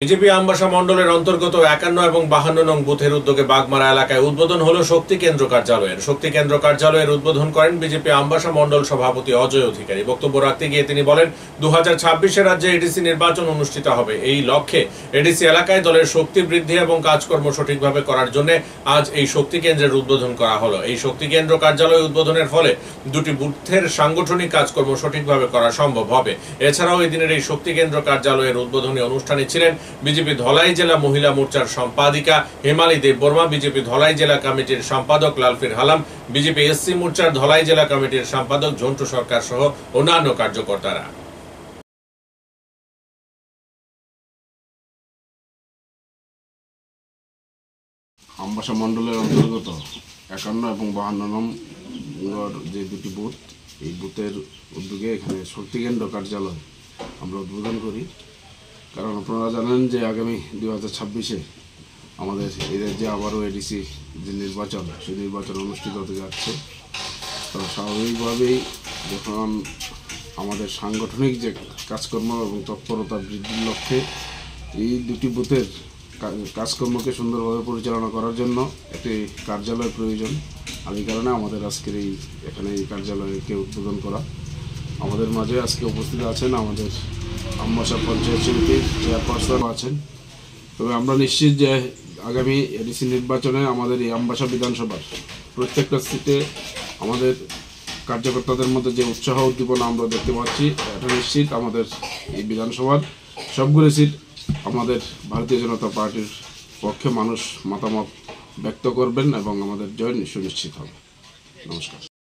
BJP Ambassa মণ্ডলের অন্তর্গত ৫১ এবং ৫২ নং বুথের উদ্যোগে বাগমারা এলাকায় উদ্বোধন হলো শক্তি কেন্দ্র কার্যালয়ের। শক্তি কেন্দ্র কার্যালয়ের উদ্বোধন করেন বিজেপি আমবাসা মণ্ডল সভাপতি অজয় অধিকারী। বক্তব্য রাখতে গিয়ে তিনি বলেন, ২০২৬ রাজ্যে এডিসি নির্বাচন অনুষ্ঠিত হবে। এই লক্ষ্যে এডিসি এলাকায় দলের শক্তি বৃদ্ধি এবং কাজকর্ম সঠিকভাবে করার জন্য আজ এই শক্তি কেন্দ্রের উদ্বোধন করা হলো। এই শক্তি কেন্দ্র কার্যালয় উদ্বোধনের ফলে দুটি বুথের সাংগঠনিক কাজকর্ম সঠিকভাবে করা সম্ভব হবে। এছাড়াও এই দিনের এই শক্তি কেন্দ্র কার্যালয়ের উদ্বোধনী অনুষ্ঠানে ছিলেন বিজেপি ধলাই জেলা মহিলা মোর্চার সম্পাদিকা হেমালি দেববর্মা, বিজেপি ধলাই জেলা কমিটির সম্পাদক লালফির হালাম, বিজেপি এসসি মোর্চার ধলাই জেলা কমিটির সম্পাদক ঝন্টু সরকার সহ অন্যান্য কার্যকর্তারা। আমবাসা মণ্ডলের অন্তর্গত ৫১ এবং ৫২ নম্বর যে দুটি বুথ, এই বুথের উদ্যোগে এখানে শক্তি কেন্দ্র কার্যালয় আমরা উদ্বোধন করি। কারণ আপনারা জানেন যে আগামী ২০২৬-এ আমাদের এই রাজ্যে আবারও এডিসি যে নির্বাচন, সেই নির্বাচন অনুষ্ঠিত হতে যাচ্ছে। তো স্বাভাবিকভাবেই যখন আমাদের সাংগঠনিক যে কাজকর্ম এবং তৎপরতা বৃদ্ধির লক্ষ্যে এই দুটি বুথের কাজকর্মকে সুন্দরভাবে পরিচালনা করার জন্য একটি কার্যালয় প্রয়োজন। আর এই কারণে আমাদের আজকের এখানে এই কার্যালয়কে উদ্বোধন করা। আমাদের মাঝে আজকে উপস্থিত আছেন আমাদের আমবাসা পঞ্চায়েত সমিতির চেয়ারপারসন আছেন। তবে আমরা নিশ্চিত যে আগামী এডিসি নির্বাচনে আমাদের এই আমবাসা বিধানসভার প্রত্যেকটা সিটে আমাদের কার্যকর্তাদের মধ্যে যে উৎসাহ উদ্দীপনা আমরা দেখতে পাচ্ছি, এটা নিশ্চিত আমাদের এই বিধানসভার সবগুলো সিট আমাদের ভারতীয় জনতা পার্টির পক্ষে মানুষ মতামত ব্যক্ত করবেন এবং আমাদের জয় সুনিশ্চিত হবে। নমস্কার।